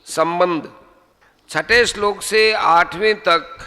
संबंध। छठे श्लोक से 8वें तक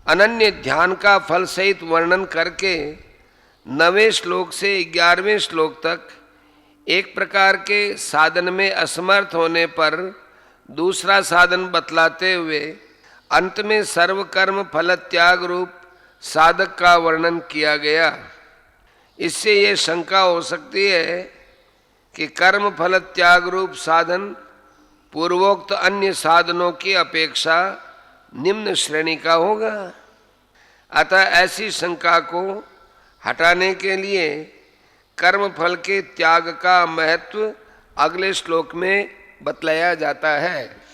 अनन्य ध्यान का फल सहित वर्णन करके 9वें श्लोक से 11वें श्लोक तक एक प्रकार के साधन में असमर्थ होने पर दूसरा साधन बतलाते हुए अंत में सर्वकर्म फल त्याग रूप साधक का वर्णन किया गया। इससे ये शंका हो सकती है कि कर्म फल त्याग रूप साधन पूर्वोक्त अन्य साधनों की अपेक्षा निम्न श्रेणी का होगा। अतः ऐसी शंका को हटाने के लिए कर्म फल के त्याग का महत्व अगले श्लोक में बतलाया जाता है।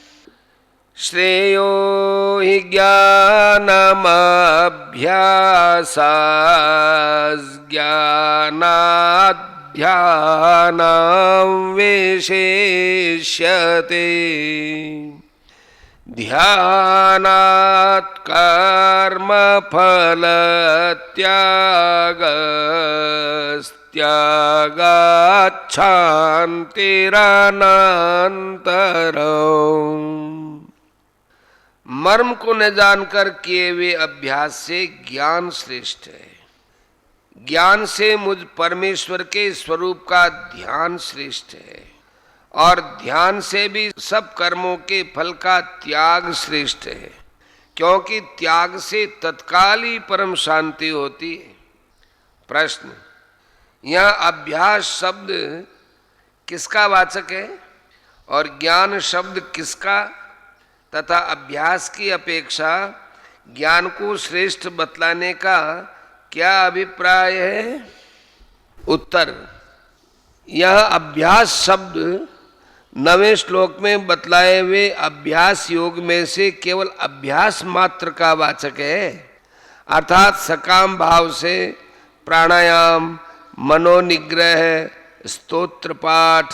श्रेयो हि ज्ञानाभ्यासाज्ञानाध्यानं विशेष्यते ध्यानात् कर्मफलत्यागात् शान्तिरनन्तरम्। मर्म को न जानकर किए हुए अभ्यास से ज्ञान श्रेष्ठ है। ज्ञान से मुझ परमेश्वर के स्वरूप का ध्यान श्रेष्ठ है और ध्यान से भी सब कर्मों के फल का त्याग श्रेष्ठ है, क्योंकि त्याग से तत्काल ही परम शांति होती है। प्रश्न। यह अभ्यास शब्द किसका वाचक है और ज्ञान शब्द किसका तथा अभ्यास की अपेक्षा ज्ञान को श्रेष्ठ बतलाने का क्या अभिप्राय है? उत्तर। यह अभ्यास शब्द 9वें श्लोक में बतलाए हुए अभ्यास योग में से केवल अभ्यास मात्र का वाचक है, अर्थात सकाम भाव से प्राणायाम, मनोनिग्रह, स्तोत्र पाठ,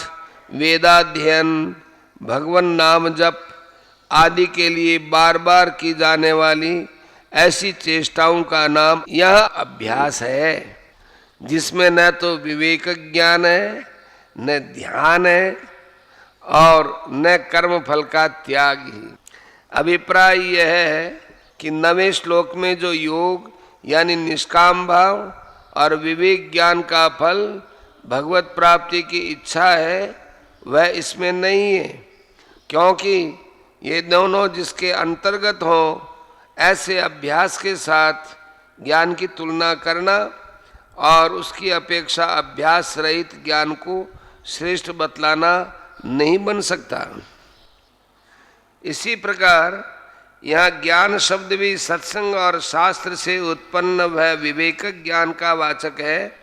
वेदाध्ययन, भगवन नाम जप आदि के लिए बार बार की जाने वाली ऐसी चेष्टाओं का नाम यह अभ्यास है, जिसमें न तो विवेक ज्ञान है, न ध्यान है और न कर्म फल का त्याग ही। अभिप्राय यह है कि 9वें श्लोक में जो योग यानी निष्काम भाव और विवेक ज्ञान का फल भगवत प्राप्ति की इच्छा है, वह इसमें नहीं है, क्योंकि ये दोनों जिसके अंतर्गत हों, ऐसे अभ्यास के साथ ज्ञान की तुलना करना और उसकी अपेक्षा अभ्यास रहित ज्ञान को श्रेष्ठ बतलाना नहीं बन सकता। इसी प्रकार यहाँ ज्ञान शब्द भी सत्संग और शास्त्र से उत्पन्न वह विवेक ज्ञान का वाचक है,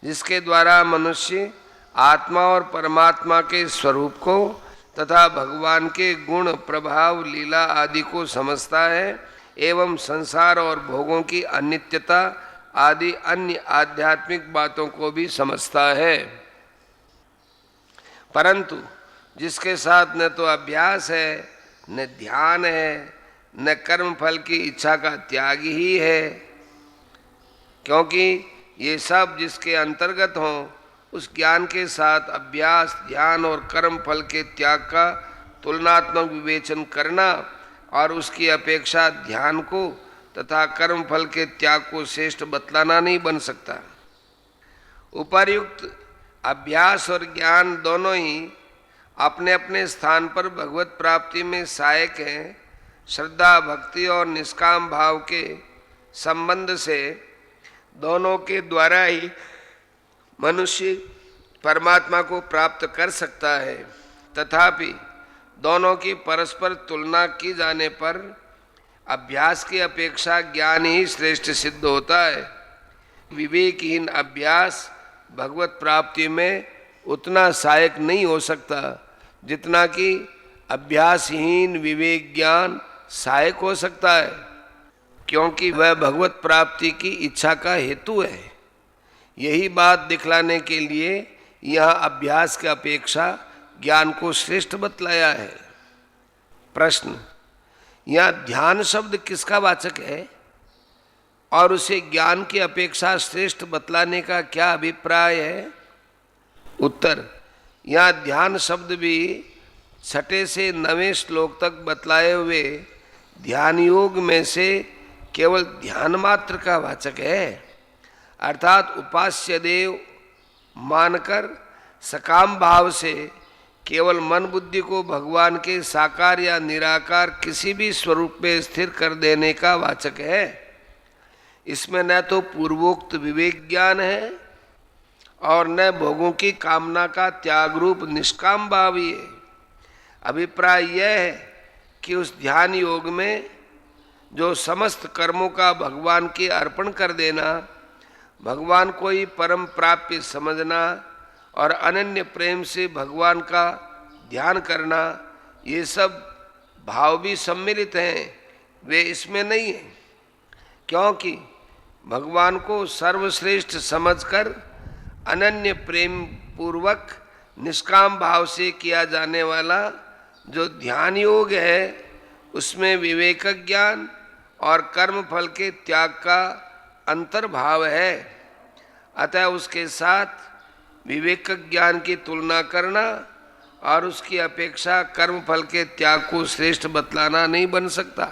जिसके द्वारा मनुष्य आत्मा और परमात्मा के स्वरूप को तथा भगवान के गुण, प्रभाव, लीला आदि को समझता है एवं संसार और भोगों की अनित्यता आदि अन्य आध्यात्मिक बातों को भी समझता है। परंतु जिसके साथ न तो अभ्यास है, न ध्यान है, न कर्म फल की इच्छा का त्याग ही है, क्योंकि ये सब जिसके अंतर्गत हों, उस ज्ञान के साथ अभ्यास, ध्यान और कर्म फल के त्याग का तुलनात्मक विवेचन करना और उसकी अपेक्षा ध्यान को तथा कर्म फल के त्याग को श्रेष्ठ बतलाना नहीं बन सकता। उपर्युक्त अभ्यास और ज्ञान दोनों ही अपने अपने स्थान पर भगवत प्राप्ति में सहायक हैं। श्रद्धा, भक्ति और निष्काम भाव के संबंध से दोनों के द्वारा ही मनुष्य परमात्मा को प्राप्त कर सकता है। तथापि दोनों की परस्पर तुलना की जाने पर अभ्यास की अपेक्षा ज्ञान ही श्रेष्ठ सिद्ध होता है। विवेकहीन अभ्यास भगवत प्राप्ति में उतना सहायक नहीं हो सकता जितना कि अभ्यासहीन विवेक ज्ञान सहायक हो सकता है, क्योंकि वह भगवत प्राप्ति की इच्छा का हेतु है। यही बात दिखलाने के लिए यह अभ्यास की अपेक्षा ज्ञान को श्रेष्ठ बतलाया है। प्रश्न। यह ध्यान शब्द किसका वाचक है और उसे ज्ञान की अपेक्षा श्रेष्ठ बतलाने का क्या अभिप्राय है? उत्तर, यहाँ ध्यान शब्द भी 6 से 9वें श्लोक तक बतलाए हुए ध्यान योग में से केवल ध्यान मात्र का वाचक है, अर्थात उपास्य देव मानकर सकाम भाव से केवल मन बुद्धि को भगवान के साकार या निराकार किसी भी स्वरूप में स्थिर कर देने का वाचक है। इसमें न तो पूर्वोक्त विवेक ज्ञान है और न भोगों की कामना का त्याग रूप निष्काम भाव ही है। अभिप्राय यह है कि उस ध्यान योग में जो समस्त कर्मों का भगवान के अर्पण कर देना, भगवान को ही परम प्राप्य समझना और अनन्य प्रेम से भगवान का ध्यान करना, ये सब भाव भी सम्मिलित हैं, वे इसमें नहीं हैं। क्योंकि भगवान को सर्वश्रेष्ठ समझकर अनन्य प्रेम पूर्वक निष्काम भाव से किया जाने वाला जो ध्यान योग है, उसमें विवेक ज्ञान और कर्म फल के त्याग का अंतर्भाव है। अतः उसके साथ विवेक ज्ञान की तुलना करना और उसकी अपेक्षा कर्म फल के त्याग को श्रेष्ठ बतलाना नहीं बन सकता।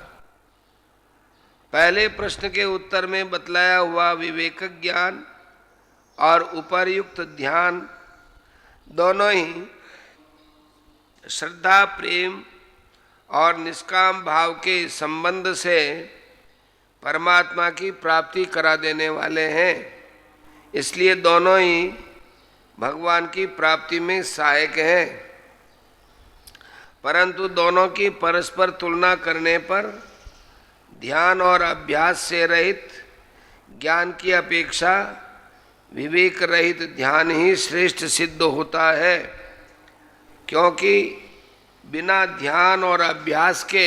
पहले प्रश्न के उत्तर में बतलाया हुआ विवेक ज्ञान और उपर्युक्त ध्यान दोनों ही श्रद्धा, प्रेम और निष्काम भाव के संबंध से परमात्मा की प्राप्ति करा देने वाले हैं। इसलिए दोनों ही भगवान की प्राप्ति में सहायक हैं। परंतु दोनों की परस्पर तुलना करने पर ध्यान और अभ्यास से रहित ज्ञान की अपेक्षा विवेक रहित ध्यान ही श्रेष्ठ सिद्ध होता है। क्योंकि बिना ध्यान और अभ्यास के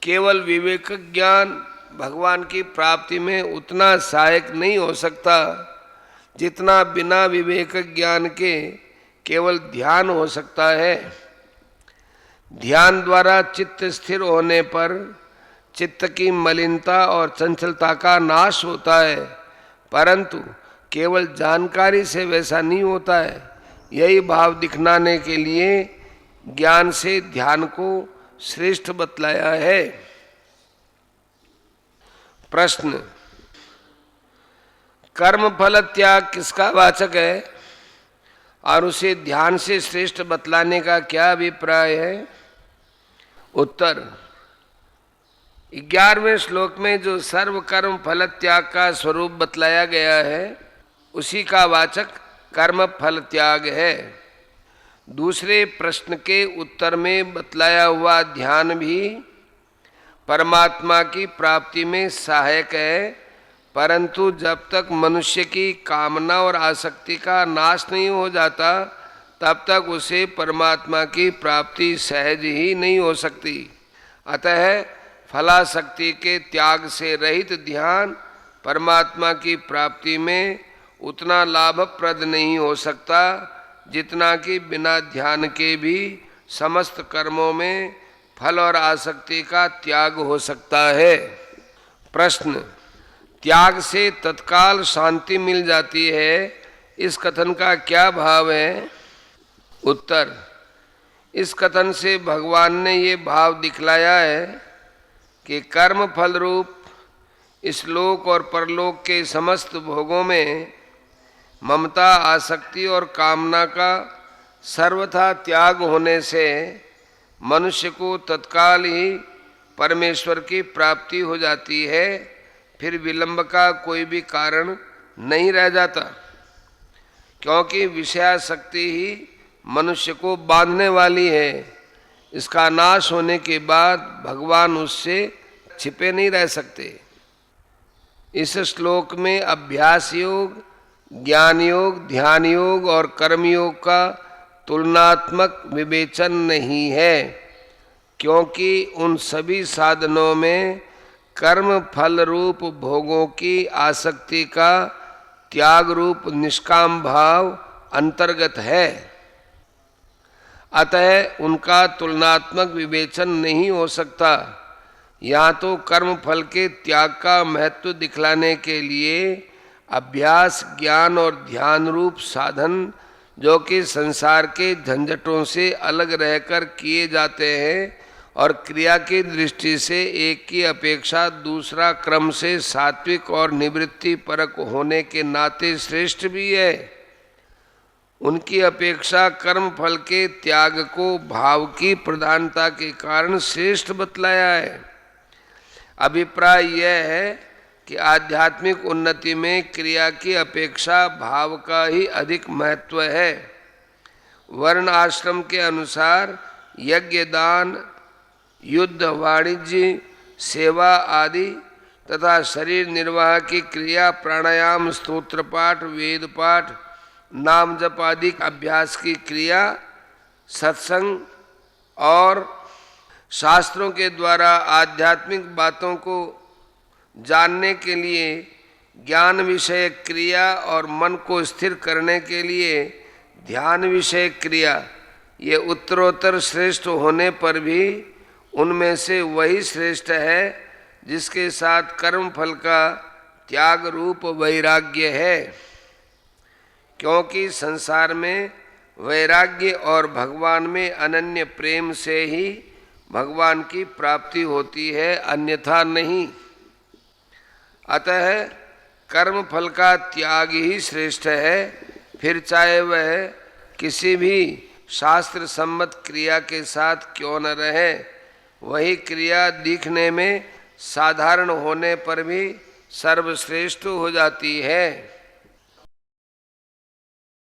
केवल विवेक ज्ञान भगवान की प्राप्ति में उतना सहायक नहीं हो सकता जितना बिना विवेक ज्ञान के केवल ध्यान हो सकता है। ध्यान द्वारा चित्त स्थिर होने पर चित्त की मलिनता और चंचलता का नाश होता है, परंतु केवल जानकारी से वैसा नहीं होता है। यही भाव दिखलाने के लिए ज्ञान से ध्यान को श्रेष्ठ बतलाया है। प्रश्न, कर्म फल त्याग किसका वाचक है और उसे ध्यान से श्रेष्ठ बतलाने का क्या अभिप्राय है? उत्तर, 11वें श्लोक में जो सर्व कर्म फल त्याग का स्वरूप बतलाया गया है, उसी का वाचक कर्म फल त्याग है। दूसरे प्रश्न के उत्तर में बतलाया हुआ ध्यान भी परमात्मा की प्राप्ति में सहायक है, परंतु जब तक मनुष्य की कामना और आसक्ति का नाश नहीं हो जाता, तब तक उसे परमात्मा की प्राप्ति सहज ही नहीं हो सकती। अतः फलासक्ति के त्याग से रहित ध्यान परमात्मा की प्राप्ति में उतना लाभप्रद नहीं हो सकता जितना कि बिना ध्यान के भी समस्त कर्मों में फल और आसक्ति का त्याग हो सकता है। प्रश्न, त्याग से तत्काल शांति मिल जाती है, इस कथन का क्या भाव है? उत्तर, इस कथन से भगवान ने ये भाव दिखलाया है कि कर्म फल रूप इस लोक और परलोक के समस्त भोगों में ममता, आसक्ति और कामना का सर्वथा त्याग होने से मनुष्य को तत्काल ही परमेश्वर की प्राप्ति हो जाती है। फिर विलंब का कोई भी कारण नहीं रह जाता, क्योंकि विषयासक्ति ही मनुष्य को बांधने वाली है। इसका नाश होने के बाद भगवान उससे छिपे नहीं रह सकते। इस श्लोक में अभ्यास योग, ज्ञान योग, ध्यान योग और कर्म योग का तुलनात्मक विवेचन नहीं है, क्योंकि उन सभी साधनों में कर्म फल रूप भोगों की आसक्ति का त्याग रूप निष्काम भाव अंतर्गत है। अतः उनका तुलनात्मक विवेचन नहीं हो सकता। यहाँ तो कर्म फल के त्याग का महत्व दिखलाने के लिए अभ्यास, ज्ञान और ध्यान रूप साधन, जो कि संसार के झंझटों से अलग रहकर किए जाते हैं और क्रिया की दृष्टि से एक की अपेक्षा दूसरा क्रम से सात्विक और निवृत्ति परक होने के नाते श्रेष्ठ भी है, उनकी अपेक्षा कर्म फल के त्याग को भाव की प्रधानता के कारण श्रेष्ठ बतलाया है। अभिप्राय यह है कि आध्यात्मिक उन्नति में क्रिया की अपेक्षा भाव का ही अधिक महत्व है। वर्ण आश्रम के अनुसार यज्ञ, दान, युद्ध, वाणिज्य, सेवा आदि तथा शरीर निर्वाह की क्रिया, प्राणायाम, स्तोत्र पाठ, वेद पाठ, नाम जप आदि अभ्यास की क्रिया, सत्संग और शास्त्रों के द्वारा आध्यात्मिक बातों को जानने के लिए ज्ञान विषय क्रिया और मन को स्थिर करने के लिए ध्यान विषय क्रिया, ये उत्तरोत्तर श्रेष्ठ होने पर भी उनमें से वही श्रेष्ठ है जिसके साथ कर्म फल का त्याग रूप वैराग्य है, क्योंकि संसार में वैराग्य और भगवान में अनन्य प्रेम से ही भगवान की प्राप्ति होती है, अन्यथा नहीं। अतः कर्म फल का त्याग ही श्रेष्ठ है, फिर चाहे वह किसी भी शास्त्र सम्मत क्रिया के साथ क्यों न रहे। वही क्रिया दिखने में साधारण होने पर भी सर्वश्रेष्ठ हो जाती है।